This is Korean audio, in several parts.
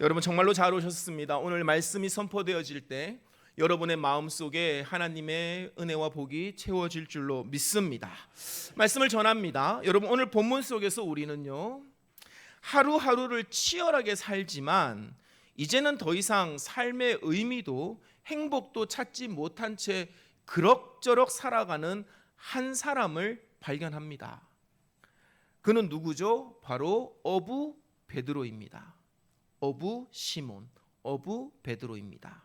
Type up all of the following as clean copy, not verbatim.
여러분 정말로 잘 오셨습니다. 오늘 말씀이 선포되어질 때 여러분의 마음속에 하나님의 은혜와 복이 채워질 줄로 믿습니다. 말씀을 전합니다. 여러분 오늘 본문 속에서 우리는요, 하루하루를 치열하게 살지만 이제는 더 이상 삶의 의미도 행복도 찾지 못한 채 그럭저럭 살아가는 한 사람을 발견합니다. 그는 누구죠? 바로 어부 베드로입니다. 어부 시몬, 어부 베드로입니다.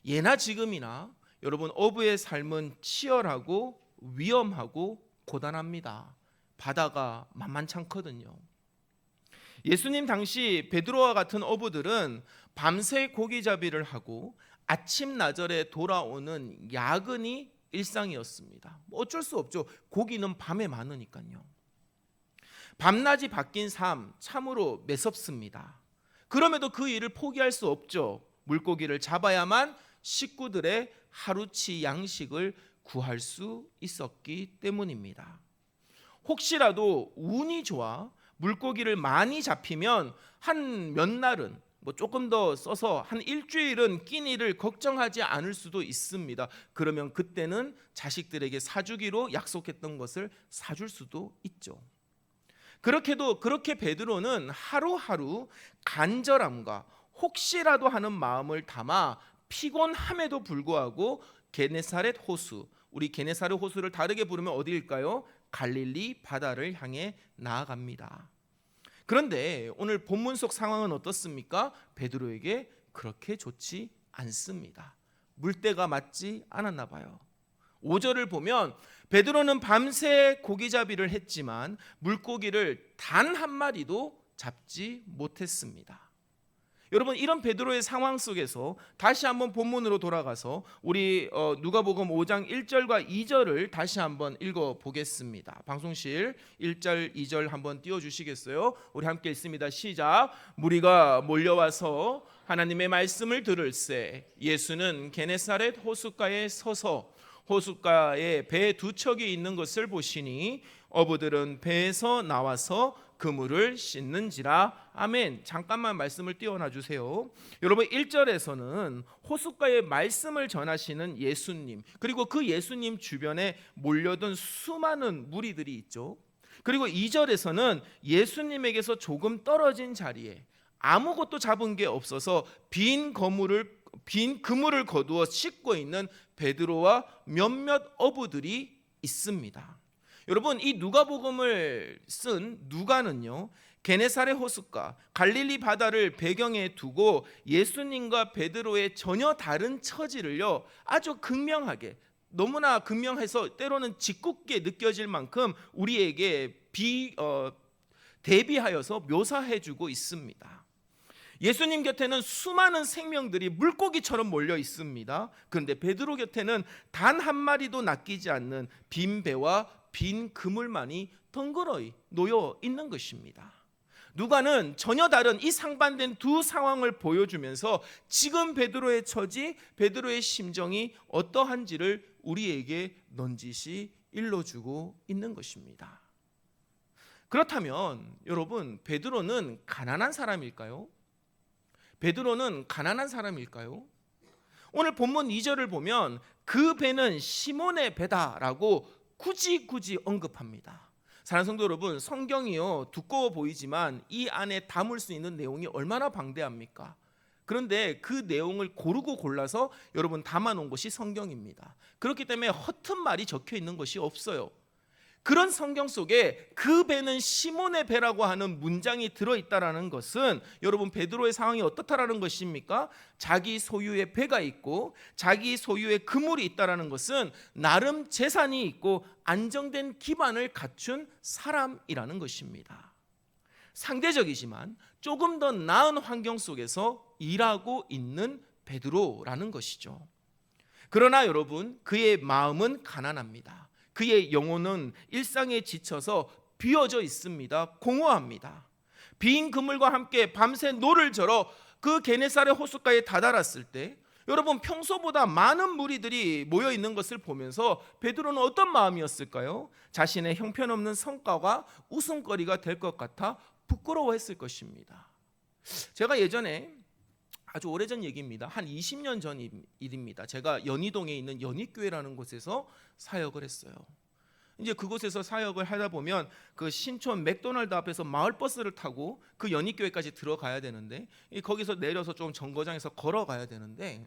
예나 지금이나 여러분 어부의 삶은 치열하고 위험하고 고단합니다. 바다가 만만찮거든요. 예수님 당시 베드로와 같은 어부들은 밤새 고기잡이를 하고 아침나절에 돌아오는 야근이 일상이었습니다. 어쩔 수 없죠. 고기는 밤에 많으니까요. 밤낮이 바뀐 삶 참으로 매섭습니다. 그럼에도 그 일을 포기할 수 없죠. 물고기를 잡아야만 식구들의 하루치 양식을 구할 수 있었기 때문입니다. 혹시라도 운이 좋아 물고기를 많이 잡히면 한 몇 날은 조금 더 써서 한 일주일은 끼니를 걱정하지 않을 수도 있습니다. 그러면 그때는 자식들에게 사주기로 약속했던 것을 사줄 수도 있죠. 그렇게 베드로는 하루하루 간절함과 혹시라도 하는 마음을 담아 피곤함에도 불구하고 게네사렛 호수, 우리 게네사렛 호수를 다르게 부르면 어디일까요? 갈릴리 바다를 향해 나아갑니다. 그런데 오늘 본문 속 상황은 어떻습니까? 베드로에게 그렇게 좋지 않습니다. 물때가 맞지 않았나 봐요. 5절을 보면 베드로는 밤새 고기잡이를 했지만 물고기를 단 한 마리도 잡지 못했습니다. 여러분 이런 베드로의 상황 속에서 다시 한번 본문으로 돌아가서 우리 누가복음 5장 1절과 2절을 다시 한번 읽어보겠습니다. 방송실 1절 2절 한번 띄워주시겠어요? 우리 함께 읽습니다. 시작. 무리가 몰려와서 하나님의 말씀을 들을새 예수는 게네사렛 호숫가에 서서 호숫가에 배 두 척이 있는 것을 보시니 어부들은 배에서 나와서 그물을 씻는지라. 아멘. 잠깐만 말씀을 띄워놔 주세요. 여러분 1절에서는 호숫가에 말씀을 전하시는 예수님, 그리고 그 예수님 주변에 몰려든 수많은 무리들이 있죠. 그리고 2절에서는 예수님에게서 조금 떨어진 자리에 아무것도 잡은 게 없어서 빈 그물을 거두어 씻고 있는 베드로와 몇몇 어부들이 있습니다. 여러분 이 누가복음을 쓴 누가는요, 게네사렛 호숫가 갈릴리 바다를 배경에 두고 예수님과 베드로의 전혀 다른 처지를요 아주 극명하게, 너무나 극명해서 때로는 짓궂게 느껴질 만큼 우리에게 대비하여서 묘사해주고 있습니다. 예수님 곁에는 수많은 생명들이 물고기처럼 몰려 있습니다. 그런데 베드로 곁에는 단 한 마리도 낚이지 않는 빈 배와 빈 그물만이 덩그러이 놓여 있는 것입니다. 누가는 전혀 다른 이 상반된 두 상황을 보여주면서 지금 베드로의 처지, 베드로의 심정이 어떠한지를 우리에게 넌지시 일러주고 있는 것입니다. 그렇다면 여러분, 베드로는 가난한 사람일까요? 베드로는 가난한 사람일까요? 오늘 본문 2절을 보면 그 배는 시몬의 배다라고 굳이 언급합니다. 사랑하는 성도 여러분, 성경이요 두꺼워 보이지만 이 안에 담을 수 있는 내용이 얼마나 방대합니까? 그런데 그 내용을 고르고 골라서 여러분 담아놓은 것이 성경입니다. 그렇기 때문에 허튼 말이 적혀 있는 것이 없어요. 그런 성경 속에 그 배는 시몬의 배라고 하는 문장이 들어있다는 것은 여러분 베드로의 상황이 어떻다라는 것입니까? 자기 소유의 배가 있고 자기 소유의 그물이 있다는 것은 나름 재산이 있고 안정된 기반을 갖춘 사람이라는 것입니다. 상대적이지만 조금 더 나은 환경 속에서 일하고 있는 베드로라는 것이죠. 그러나 여러분 그의 마음은 가난합니다. 그의 영혼은 일상에 지쳐서 비어져 있습니다. 공허합니다. 빈 그물과 함께 밤새 노를 저러 그 게네사렛 호숫가에 다다랐을 때 여러분 평소보다 많은 무리들이 모여 있는 것을 보면서 베드로는 어떤 마음이었을까요? 자신의 형편없는 성과가 웃음거리가 될 것 같아 부끄러워했을 것입니다. 제가 예전에 아주 오래전 얘기입니다. 한 20년 전 일입니다. 제가 연희동에 있는 연희교회라는 곳에서 사역을 했어요. 이제 그곳에서 사역을 하다 보면 그 신촌 맥도날드 앞에서 마을버스를 타고 그 연희교회까지 들어가야 되는데, 거기서 내려서 좀 정거장에서 걸어가야 되는데,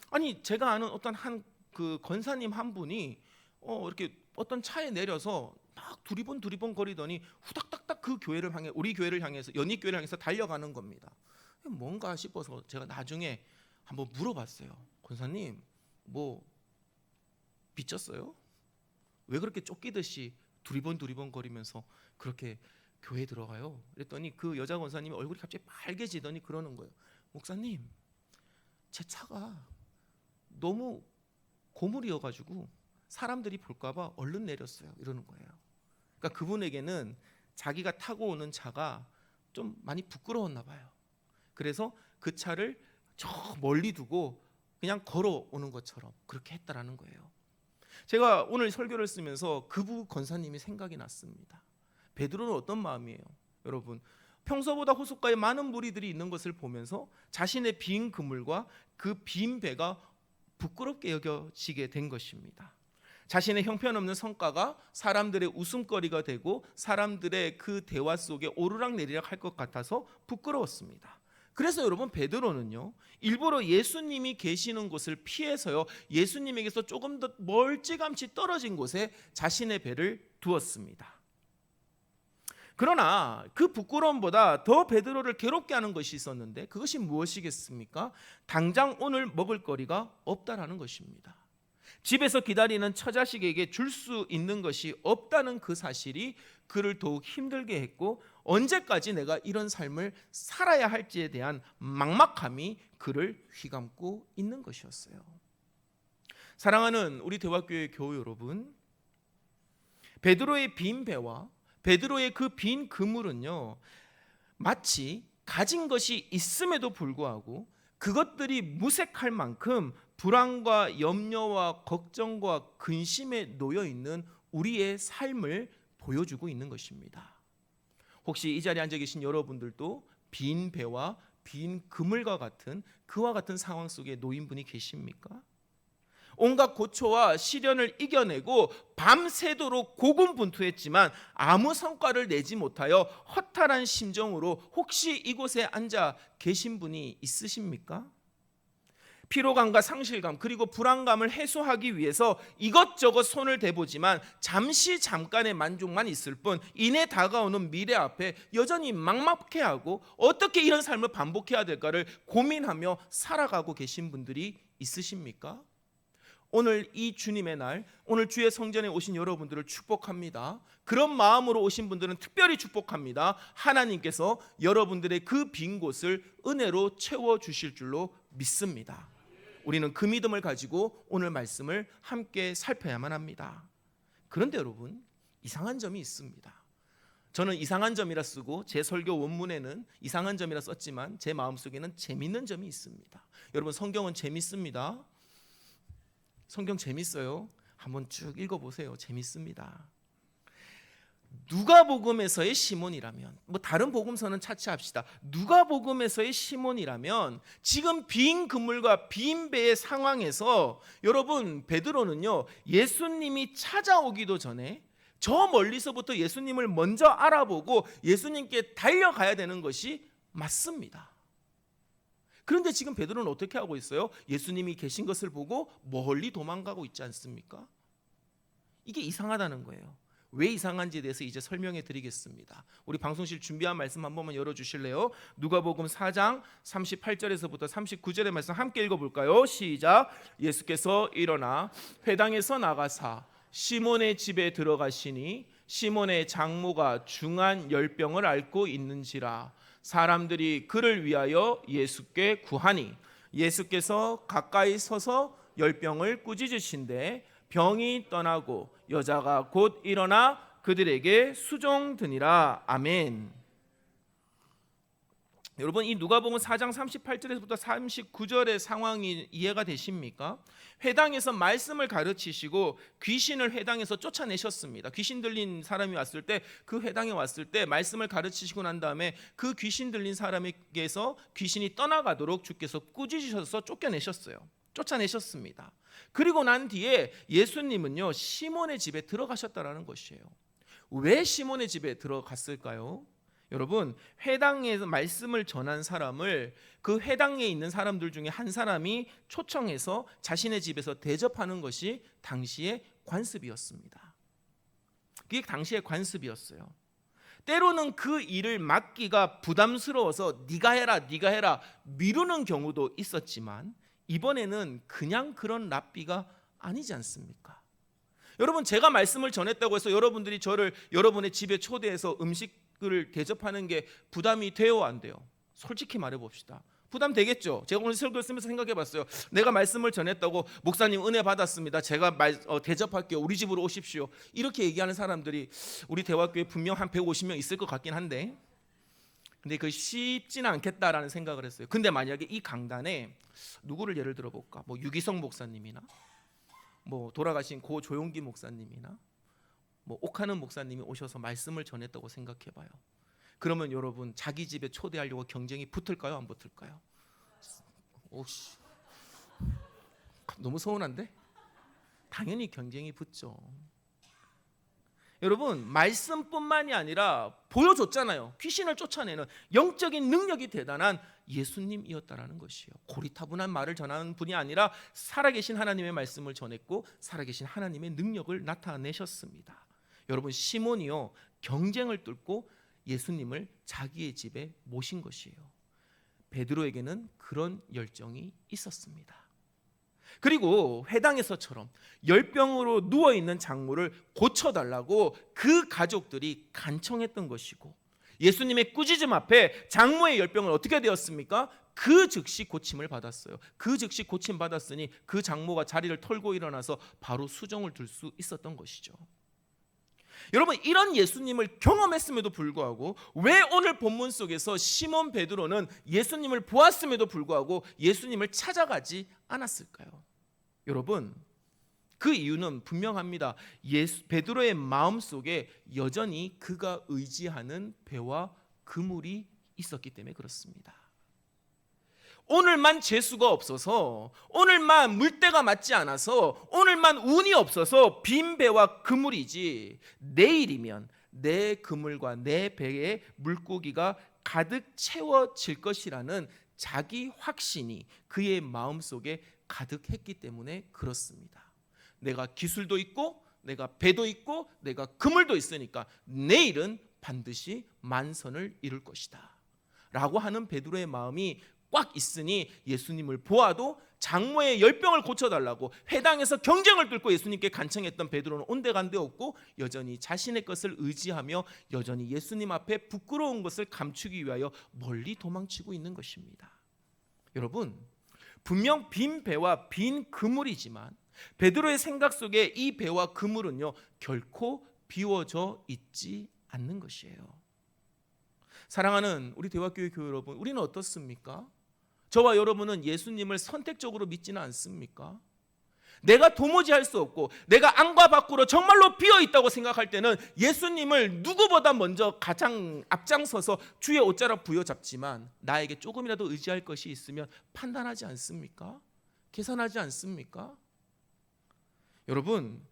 아니 제가 아는 어떤 한 그 권사님 한 분이 이렇게 어떤 차에 내려서 막 두리번 거리더니 후닥닥닥 그 교회를 향해, 우리 교회를 향해서, 연희교회를 향해서 달려가는 겁니다. 뭔가 싶어서 제가 나중에 한번 물어봤어요. 권사님, 뭐 빚졌어요? 왜 그렇게 쫓기듯이 두리번 거리면서 그렇게 교회에 들어가요? 그랬더니 그 여자 권사님이 얼굴이 갑자기 빨개지더니 그러는 거예요. 목사님, 제 차가 너무 고물이어가지고 사람들이 볼까봐 얼른 내렸어요. 이러는 거예요. 그러니까 그분에게는 자기가 타고 오는 차가 좀 많이 부끄러웠나 봐요. 그래서 그 차를 저 멀리 두고 그냥 걸어오는 것처럼 그렇게 했다라는 거예요. 제가 오늘 설교를 쓰면서 그 권사님이 생각이 났습니다. 베드로는 어떤 마음이에요? 여러분, 평소보다 호숫가에 많은 무리들이 있는 것을 보면서 자신의 빈 그물과 그 빈 배가 부끄럽게 여겨지게 된 것입니다. 자신의 형편없는 성과가 사람들의 웃음거리가 되고 사람들의 그 대화 속에 오르락내리락 할 것 같아서 부끄러웠습니다. 그래서 여러분, 베드로는요, 일부러 예수님이 계시는 곳을 피해서요, 예수님에게서 조금 더 멀찌감치 떨어진 곳에 자신의 배를 두었습니다. 그러나 그 부끄러움보다 더 베드로를 괴롭게 하는 것이 있었는데, 그것이 무엇이겠습니까? 당장 오늘 먹을 거리가 없다라는 것입니다. 집에서 기다리는 처자식에게 줄 수 있는 것이 없다는 그 사실이 그를 더욱 힘들게 했고, 언제까지 내가 이런 삶을 살아야 할지에 대한 막막함이 그를 휘감고 있는 것이었어요. 사랑하는 우리 대화교회 교우 여러분, 베드로의 빈 배와 베드로의 그 빈 그물은요, 마치 가진 것이 있음에도 불구하고 그것들이 무색할 만큼 불안과 염려와 걱정과 근심에 놓여 있는 우리의 삶을 보여주고 있는 것입니다. 혹시 이 자리에 앉아 계신 여러분들도 빈 배와 빈 그물과 같은 그와 같은 상황 속에 놓인 분이 계십니까? 온갖 고초와 시련을 이겨내고 밤새도록 고군분투했지만 아무 성과를 내지 못하여 허탈한 심정으로 혹시 이곳에 앉아 계신 분이 있으십니까? 피로감과 상실감 그리고 불안감을 해소하기 위해서 이것저것 손을 대보지만 잠깐의 만족만 있을 뿐 이내 다가오는 미래 앞에 여전히 막막해하고 어떻게 이런 삶을 반복해야 될까를 고민하며 살아가고 계신 분들이 있으십니까? 오늘 이 주님의 날, 오늘 주의 성전에 오신 여러분들을 축복합니다. 그런 마음으로 오신 분들은 특별히 축복합니다. 하나님께서 여러분들의 그 빈 곳을 은혜로 채워주실 줄로 믿습니다. 우리는 그 믿음을 가지고 오늘 말씀을 함께 살펴야만 합니다. 그런데 여러분, 이상한 점이 있습니다. 저는 이상한 점이라 쓰고 제 설교 원문에는 이상한 점이라 썼지만 제 마음속에는 재밌는 점이 있습니다. 여러분, 성경은 재밌습니다. 성경 재밌어요. 한번 쭉 읽어보세요. 재밌습니다. 누가복음에서의 시몬이라면, 다른 복음서는 차치합시다. 누가복음에서의 시몬이라면 지금 빈 그물과 빈 배의 상황에서 여러분, 베드로는요, 예수님이 찾아오기도 전에 저 멀리서부터 예수님을 먼저 알아보고 예수님께 달려가야 되는 것이 맞습니다. 그런데 지금 베드로는 어떻게 하고 있어요? 예수님이 계신 것을 보고 멀리 도망가고 있지 않습니까? 이게 이상하다는 거예요. 왜 이상한지에 대해서 이제 설명해 드리겠습니다. 우리 방송실 준비한 말씀 한 번만 열어주실래요? 누가복음 4장 38절에서부터 39절의 말씀 함께 읽어볼까요? 시작. 예수께서 일어나 회당에서 나가사 시몬의 집에 들어가시니 시몬의 장모가 중한 열병을 앓고 있는지라. 사람들이 그를 위하여 예수께 구하니 예수께서 가까이 서서 열병을 꾸짖으신데 병이 떠나고 여자가 곧 일어나 그들에게 수종드니라. 아멘. 여러분, 이 누가복음 4장 38절에서부터 39절의 상황이 이해가 되십니까? 회당에서 말씀을 가르치시고 귀신을 회당에서 쫓아내셨습니다. 귀신 들린 사람이 왔을 때, 그 회당에 왔을 때 말씀을 가르치시고 난 다음에 그 귀신 들린 사람에게서 귀신이 떠나가도록 주께서 꾸짖으셔서 쫓아내셨습니다. 그리고 난 뒤에 예수님은요, 시몬의 집에 들어가셨다라는 것이에요. 왜 시몬의 집에 들어갔을까요? 여러분, 회당에서 말씀을 전한 사람을 그 회당에 있는 사람들 중에 한 사람이 초청해서 자신의 집에서 대접하는 것이 당시의 관습이었습니다. 그게 당시의 관습이었어요. 때로는 그 일을 맡기가 부담스러워서 네가 해라 미루는 경우도 있었지만, 이번에는 그냥 그런 랍비가 아니지 않습니까? 여러분, 제가 말씀을 전했다고 해서 여러분들이 저를 여러분의 집에 초대해서 음식을 대접하는 게 부담이 돼요, 안 돼요? 솔직히 말해봅시다. 부담 되겠죠? 제가 오늘 설교를 쓰면서 생각해봤어요. 내가 말씀을 전했다고, 목사님 은혜 받았습니다, 제가 대접할게요, 우리 집으로 오십시오, 이렇게 얘기하는 사람들이 우리 대화교회에 분명 한 150명 있을 것 같긴 한데, 근데 그 쉽지는 않겠다라는 생각을 했어요. 근데 만약에 이 강단에 누구를 예를 들어볼까? 뭐 유기성 목사님이나 뭐 돌아가신 고 조용기 목사님이나 뭐 옥하는 목사님이 오셔서 말씀을 전했다고 생각해봐요. 그러면 여러분, 자기 집에 초대하려고 경쟁이 붙을까요, 안 붙을까요? 오씨, 너무 서운한데? 당연히 경쟁이 붙죠. 여러분, 말씀뿐만이 아니라 보여줬잖아요. 귀신을 쫓아내는 영적인 능력이 대단한 예수님이었다라는 것이에요. 고리타분한 말을 전하는 분이 아니라 살아계신 하나님의 말씀을 전했고 살아계신 하나님의 능력을 나타내셨습니다. 여러분, 시몬이요, 경쟁을 뚫고 예수님을 자기의 집에 모신 것이에요. 베드로에게는 그런 열정이 있었습니다. 그리고 회당에서처럼 열병으로 누워있는 장모를 고쳐달라고 그 가족들이 간청했던 것이고, 예수님의 꾸짖음 앞에 장모의 열병은 어떻게 되었습니까? 그 즉시 고침을 받았어요. 그 즉시 고침 받았으니 그 장모가 자리를 털고 일어나서 바로 수정을 둘 수 있었던 것이죠. 여러분, 이런 예수님을 경험했음에도 불구하고 왜 오늘 본문 속에서 시몬 베드로는 예수님을 보았음에도 불구하고 예수님을 찾아가지 않았을까요? 여러분, 그 이유는 분명합니다. 베드로의 마음속에 여전히 그가 의지하는 배와 그물이 있었기 때문에 그렇습니다. 오늘만 재수가 없어서, 오늘만 물때가 맞지 않아서, 오늘만 운이 없어서 빈 배와 그물이지, 내일이면 내 그물과 내 배에 물고기가 가득 채워질 것이라는 자기 확신이 그의 마음속에 가득했기 때문에 그렇습니다. 내가 기술도 있고 내가 배도 있고 내가 그물도 있으니까 내일은 반드시 만선을 이룰 것이다 라고 하는 베드로의 마음이 꽉 있으니 예수님을 보아도 장모의 열병을 고쳐달라고 회당에서 경쟁을 뚫고 예수님께 간청했던 베드로는 온데간데 없고 여전히 자신의 것을 의지하며 여전히 예수님 앞에 부끄러운 것을 감추기 위하여 멀리 도망치고 있는 것입니다. 여러분, 분명 빈 배와 빈 그물이지만 베드로의 생각 속에 이 배와 그물은요, 결코 비워져 있지 않는 것이에요. 사랑하는 우리 대화교회 교회 여러분, 우리는 어떻습니까? 저와 여러분은 예수님을 선택적으로 믿지는 않습니까? 내가 도무지 할 수 없고 내가 안과 밖으로 정말로 비어있다고 생각할 때는 예수님을 누구보다 먼저 가장 앞장서서 주의 옷자락 부여잡지만, 나에게 조금이라도 의지할 것이 있으면 판단하지 않습니까? 계산하지 않습니까? 여러분,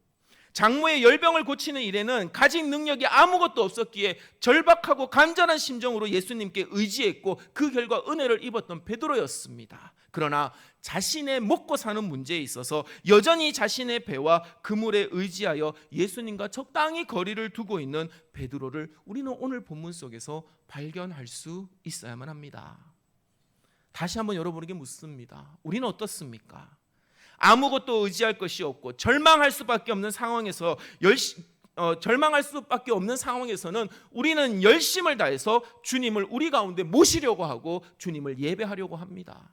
장모의 열병을 고치는 일에는 가진 능력이 아무것도 없었기에 절박하고 간절한 심정으로 예수님께 의지했고 그 결과 은혜를 입었던 베드로였습니다. 그러나 자신의 먹고 사는 문제에 있어서 여전히 자신의 배와 그물에 의지하여 예수님과 적당히 거리를 두고 있는 베드로를 우리는 오늘 본문 속에서 발견할 수 있어야만 합니다. 다시 한번 여러분에게 묻습니다. 우리는 어떻습니까? 아무것도 의지할 것이 없고 절망할 수밖에 없는 상황에서 절망할 수밖에 없는 상황에서는 우리는 열심을 다해서 주님을 우리 가운데 모시려고 하고 주님을 예배하려고 합니다.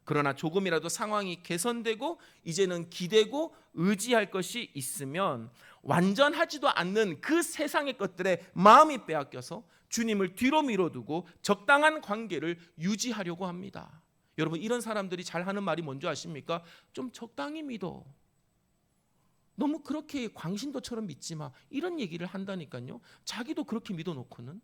그러나 조금이라도 상황이 개선되고 이제는 기대고 의지할 것이 있으면 완전하지도 않는 그 세상의 것들에 마음이 빼앗겨서 주님을 뒤로 밀어두고 적당한 관계를 유지하려고 합니다. 여러분, 이런 사람들이 잘 하는 말이 뭔지 아십니까? 좀 적당히 믿어. 너무 그렇게 광신도처럼 믿지 마. 이런 얘기를 한다니까요. 자기도 그렇게 믿어놓고는.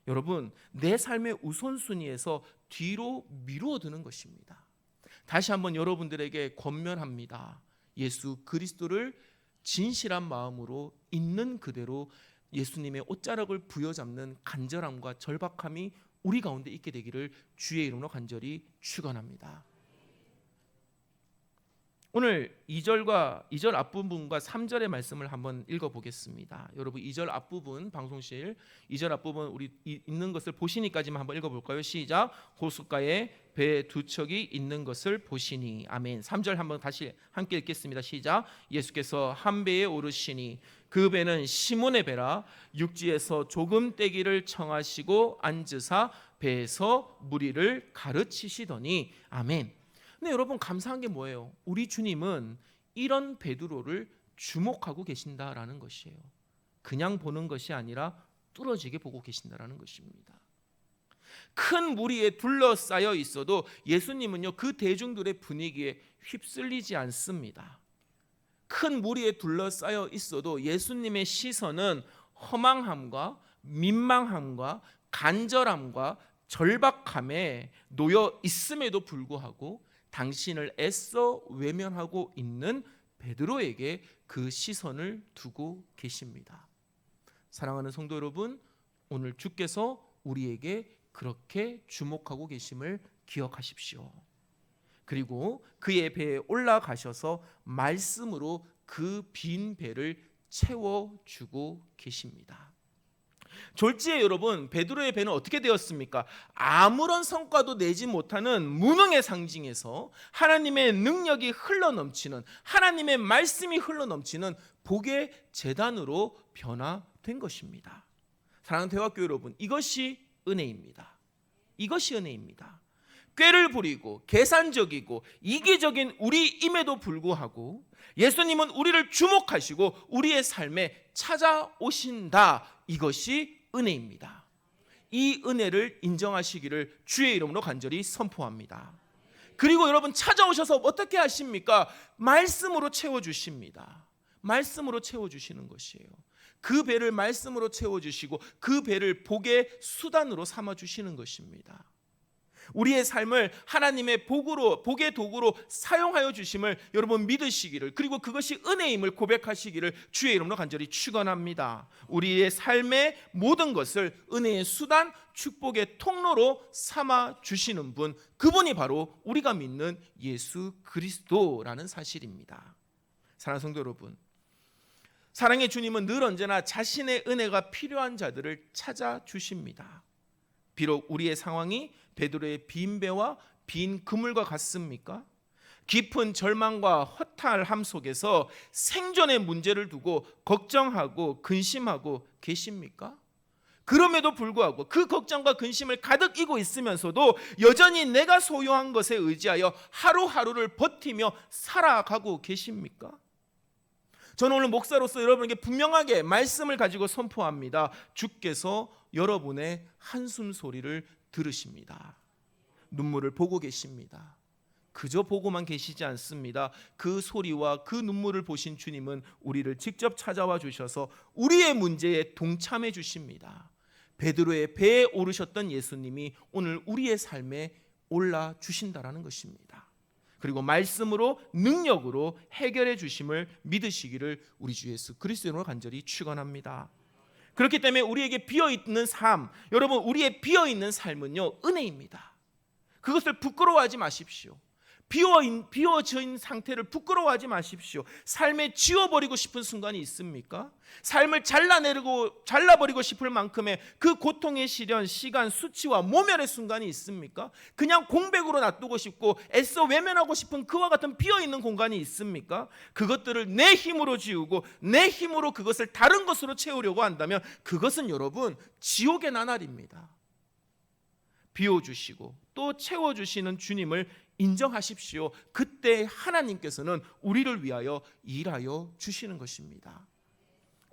여러분, 내 삶의 우선순위에서 뒤로 미루어두는 것입니다. 다시 한번 여러분들에게 권면합니다. 예수 그리스도를 진실한 마음으로 있는 그대로 예수님의 옷자락을 부여잡는 간절함과 절박함이 우리 가운데 있게 되기를 주의 이름으로 간절히 축원합니다. 오늘 2절 앞부분과 3절의 말씀을 한번 읽어보겠습니다. 여러분, 2절 앞부분 방송실 2절 앞부분 우리 있는 것을 보시니까지만 한번 읽어볼까요? 시작. 호숫가에 배 두 척이 있는 것을 보시니. 아멘. 3절 한번 다시 함께 읽겠습니다. 시작. 예수께서 한 배에 오르시니 그 배는 시몬의 배라. 육지에서 조금 떼기를 청하시고 앉으사 배에서 무리를 가르치시더니. 아멘. 근데 여러분, 감사한 게 뭐예요? 우리 주님은 이런 베드로를 주목하고 계신다라는 것이에요. 그냥 보는 것이 아니라 뚫어지게 보고 계신다라는 것입니다. 큰 무리에 둘러싸여 있어도 예수님은요, 그 대중들의 분위기에 휩쓸리지 않습니다. 큰 무리에 둘러싸여 있어도 예수님의 시선은 허망함과 민망함과 간절함과 절박함에 놓여 있음에도 불구하고 당신을 애써 외면하고 있는 베드로에게 그 시선을 두고 계십니다. 사랑하는 성도 여러분, 오늘 주께서 우리에게 그렇게 주목하고 계심을 기억하십시오. 그리고 그의 배에 올라가셔서 말씀으로 그 빈 배를 채워주고 계십니다. 졸지에 여러분, 베드로의 배는 어떻게 되었습니까? 아무런 성과도 내지 못하는 무능의 상징에서 하나님의 능력이 흘러넘치는, 하나님의 말씀이 흘러넘치는 복의 제단으로 변화된 것입니다. 사랑하는 대화교 여러분, 이것이 은혜입니다. 이것이 은혜입니다. 꾀를 부리고 계산적이고 이기적인 우리임에도 불구하고 예수님은 우리를 주목하시고 우리의 삶에 찾아오신다. 이것이 은혜입니다. 이 은혜를 인정하시기를 주의 이름으로 간절히 선포합니다. 그리고 여러분, 찾아오셔서 어떻게 하십니까? 말씀으로 채워주십니다. 말씀으로 채워주시는 것이에요. 그 배를 말씀으로 채워주시고 그 배를 복의 수단으로 삼아주시는 것입니다. 우리의 삶을 하나님의 복의 도구로 사용하여 주심을 여러분 믿으시기를, 그리고 그것이 은혜임을 고백하시기를 주의 이름으로 간절히 축원합니다. 우리의 삶의 모든 것을 은혜의 수단, 축복의 통로로 삼아 주시는 분, 그분이 바로 우리가 믿는 예수 그리스도라는 사실입니다. 사랑하는 성도 여러분, 사랑의 주님은 늘 언제나 자신의 은혜가 필요한 자들을 찾아주십니다. 비록 우리의 상황이 베드로의 빈 배와 빈 그물과 같습니까? 깊은 절망과 허탈함 속에서 생존의 문제를 두고 걱정하고 근심하고 계십니까? 그럼에도 불구하고 그 걱정과 근심을 가득 이고 있으면서도 여전히 내가 소유한 것에 의지하여 하루하루를 버티며 살아가고 계십니까? 저는 오늘 목사로서 여러분에게 분명하게 말씀을 가지고 선포합니다. 주께서 여러분의 한숨 소리를 들으십니다. 눈물을 보고 계십니다. 그저 보고만 계시지 않습니다. 그 소리와 그 눈물을 보신 주님은 우리를 직접 찾아와 주셔서 우리의 문제에 동참해 주십니다. 베드로의 배에 오르셨던 예수님이 오늘 우리의 삶에 올라 주신다라는 것입니다. 그리고 말씀으로 능력으로 해결해 주심을 믿으시기를 우리 주 예수 그리스도로 간절히 축원합니다. 그렇기 때문에 우리에게 비어있는 삶, 여러분, 우리의 비어있는 삶은요, 은혜입니다. 그것을 부끄러워하지 마십시오. 비워진 상태를 부끄러워하지 마십시오. 삶에 지워버리고 싶은 순간이 있습니까? 삶을 잘라버리고 싶을 만큼의 그 고통의 시련, 시간, 수치와 모멸의 순간이 있습니까? 그냥 공백으로 놔두고 싶고 애써 외면하고 싶은 그와 같은 비어있는 공간이 있습니까? 그것들을 내 힘으로 지우고 내 힘으로 그것을 다른 것으로 채우려고 한다면 그것은 여러분 지옥의 나날입니다. 비워주시고 또 채워주시는 주님을 인정하십시오. 그때 하나님께서는 우리를 위하여 일하여 주시는 것입니다.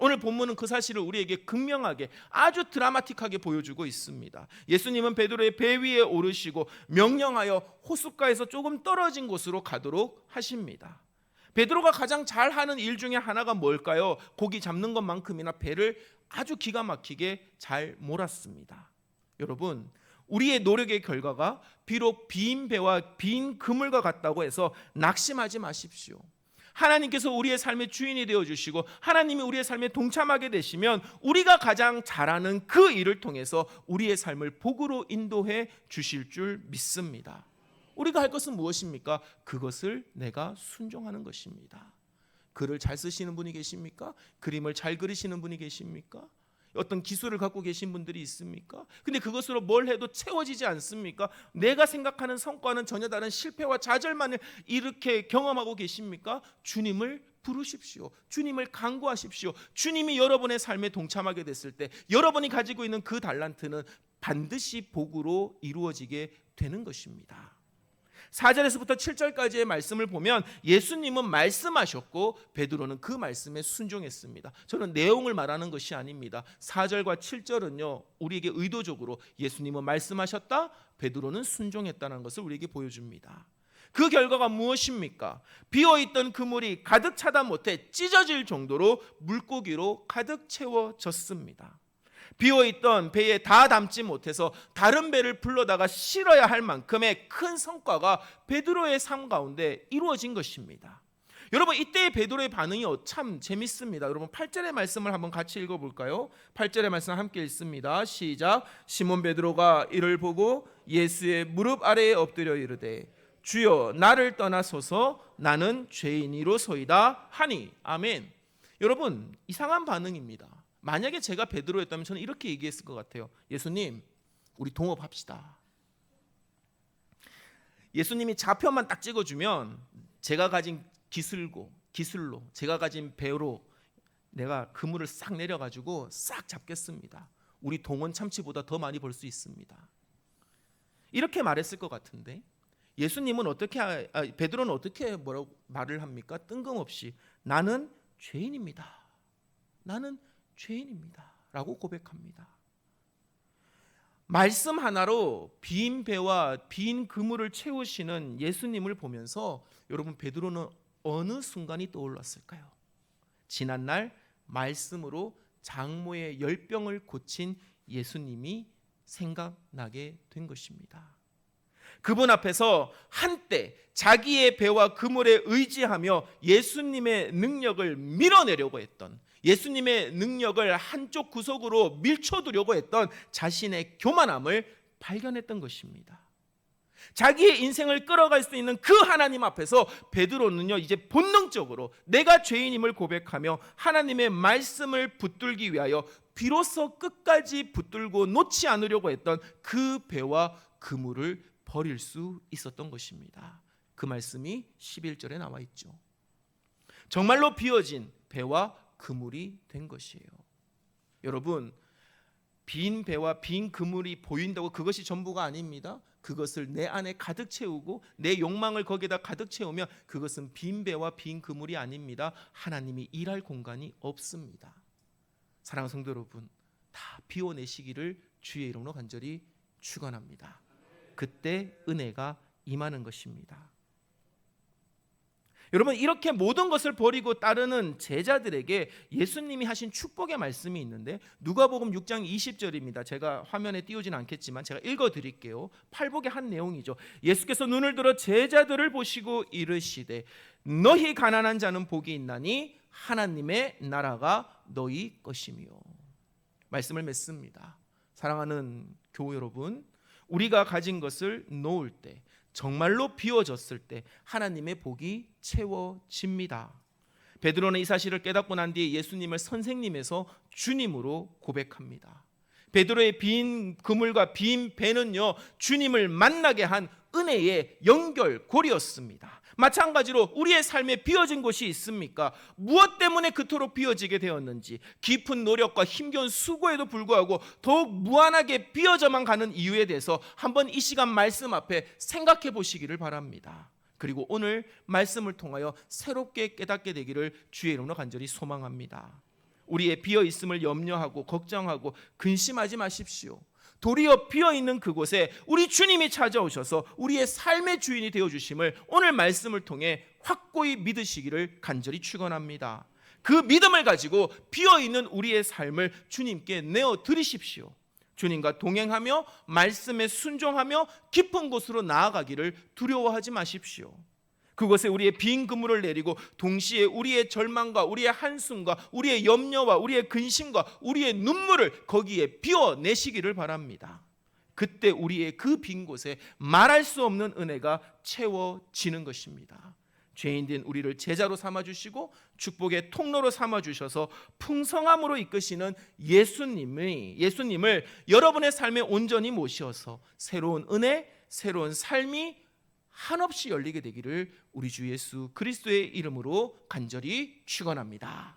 오늘 본문은 그 사실을 우리에게 극명하게 아주 드라마틱하게 보여주고 있습니다. 예수님은 베드로의 배 위에 오르시고 명령하여 호숫가에서 조금 떨어진 곳으로 가도록 하십니다. 베드로가 가장 잘하는 일 중에 하나가 뭘까요? 고기 잡는 것만큼이나 배를 아주 기가 막히게 잘 몰았습니다. 여러분, 우리의 노력의 결과가 비록 빈 배와 빈 그물과 같다고 해서 낙심하지 마십시오. 하나님께서 우리의 삶의 주인이 되어주시고 하나님이 우리의 삶에 동참하게 되시면 우리가 가장 잘하는 그 일을 통해서 우리의 삶을 복으로 인도해 주실 줄 믿습니다. 우리가 할 것은 무엇입니까? 그것을 내가 순종하는 것입니다. 글을 잘 쓰시는 분이 계십니까? 그림을 잘 그리시는 분이 계십니까? 어떤 기술을 갖고 계신 분들이 있습니까? 근데 그것으로 뭘 해도 채워지지 않습니까? 내가 생각하는 성과는 전혀 다른 실패와 좌절만을 이렇게 경험하고 계십니까? 주님을 부르십시오. 주님을 간구하십시오. 주님이 여러분의 삶에 동참하게 됐을 때 여러분이 가지고 있는 그 달란트는 반드시 복으로 이루어지게 되는 것입니다. 4절에서부터 7절까지의 말씀을 보면 예수님은 말씀하셨고 베드로는 그 말씀에 순종했습니다. 저는 내용을 말하는 것이 아닙니다. 4절과 7절은요, 우리에게 의도적으로 예수님은 말씀하셨다, 베드로는 순종했다는 것을 우리에게 보여줍니다. 그 결과가 무엇입니까? 비어있던 그물이 가득 차다 못해 찢어질 정도로 물고기로 가득 채워졌습니다. 비어있던 배에 다 담지 못해서 다른 배를 불러다가 실어야 할 만큼의 큰 성과가 베드로의 삶 가운데 이루어진 것입니다. 여러분, 이때의 베드로의 반응이 참 재밌습니다. 여러분, 8절의 말씀을 한번 같이 읽어볼까요? 8절의 말씀 함께 읽습니다. 시작. 시몬 베드로가 이를 보고 예수의 무릎 아래에 엎드려 이르되 주여 나를 떠나소서 나는 죄인이로소이다 하니. 아멘. 여러분, 이상한 반응입니다. 만약에 제가 베드로였다면 저는 이렇게 얘기했을 것 같아요. 예수님, 우리 동업합시다. 예수님이 좌표만 딱 찍어주면 제가 가진 기술로 제가 가진 배로 내가 그물을 싹 내려가지고 싹 잡겠습니다. 우리 동원 참치보다 더 많이 벌 수 있습니다. 이렇게 말했을 것 같은데 예수님은 베드로는 어떻게 뭐라고 말을 합니까? 뜬금없이 나는 죄인입니다. 나는 죄인입니다 라고 고백합니다. 말씀 하나로 빈 배와 빈 그물을 채우시는 예수님을 보면서 여러분, 베드로는 어느 순간이 떠올랐을까요? 지난날 말씀으로 장모의 열병을 고친 예수님이 생각나게 된 것입니다. 그분 앞에서 한때 자기의 배와 그물에 의지하며 예수님의 능력을 밀어내려고 했던, 예수님의 능력을 한쪽 구석으로 밀쳐두려고 했던 자신의 교만함을 발견했던 것입니다. 자기의 인생을 끌어갈 수 있는 그 하나님 앞에서 베드로는요, 이제 본능적으로 내가 죄인임을 고백하며 하나님의 말씀을 붙들기 위하여 비로소 끝까지 붙들고 놓지 않으려고 했던 그 배와 그물을 버릴 수 있었던 것입니다. 그 말씀이 11절에 나와 있죠. 정말로 비어진 배와 그물이 된 것이에요. 여러분, 빈 배와 빈 그물이 보인다고 그것이 전부가 아닙니다. 그것을 내 안에 가득 채우고 내 욕망을 거기다 가득 채우면 그것은 빈 배와 빈 그물이 아닙니다. 하나님이 일할 공간이 없습니다. 사랑하는 성도 여러분, 다 비워내시기를 주의 이름으로 간절히 축원합니다. 그때 은혜가 임하는 것입니다. 여러분, 이렇게 모든 것을 버리고 따르는 제자들에게 예수님이 하신 축복의 말씀이 있는데 누가복음 6장 20절입니다. 제가 화면에 띄우진 않겠지만 제가 읽어드릴게요. 팔복의 한 내용이죠. 예수께서 눈을 들어 제자들을 보시고 이르시되 너희 가난한 자는 복이 있나니 하나님의 나라가 너희 것이며. 말씀을 맺습니다. 사랑하는 교우 여러분, 우리가 가진 것을 놓을 때, 정말로 비워졌을 때 하나님의 복이 채워집니다. 베드로는 이 사실을 깨닫고 난 뒤에 예수님을 선생님에서 주님으로 고백합니다. 베드로의 빈 그물과 빈 배는요, 주님을 만나게 한 은혜의 연결고리였습니다. 마찬가지로 우리의 삶에 비어진 곳이 있습니까? 무엇 때문에 그토록 비어지게 되었는지, 깊은 노력과 힘겨운 수고에도 불구하고 더욱 무한하게 비어져만 가는 이유에 대해서 한번 이 시간 말씀 앞에 생각해 보시기를 바랍니다. 그리고 오늘 말씀을 통하여 새롭게 깨닫게 되기를 주의 이름으로 간절히 소망합니다. 우리의 비어있음을 염려하고 걱정하고 근심하지 마십시오. 도리어 비어있는 그곳에 우리 주님이 찾아오셔서 우리의 삶의 주인이 되어주심을 오늘 말씀을 통해 확고히 믿으시기를 간절히 축원합니다. 그 믿음을 가지고 비어있는 우리의 삶을 주님께 내어드리십시오. 주님과 동행하며 말씀에 순종하며 깊은 곳으로 나아가기를 두려워하지 마십시오. 그곳에 우리의 빈 그물을 내리고 동시에 우리의 절망과 우리의 한숨과 우리의 염려와 우리의 근심과 우리의 눈물을 거기에 비워내시기를 바랍니다. 그때 우리의 그 빈 곳에 말할 수 없는 은혜가 채워지는 것입니다. 죄인된 우리를 제자로 삼아주시고 축복의 통로로 삼아주셔서 풍성함으로 이끄시는 예수님을 여러분의 삶에 온전히 모셔서 새로운 은혜, 새로운 삶이 한없이 열리게 되기를 우리 주 예수 그리스도의 이름으로 간절히 축원합니다.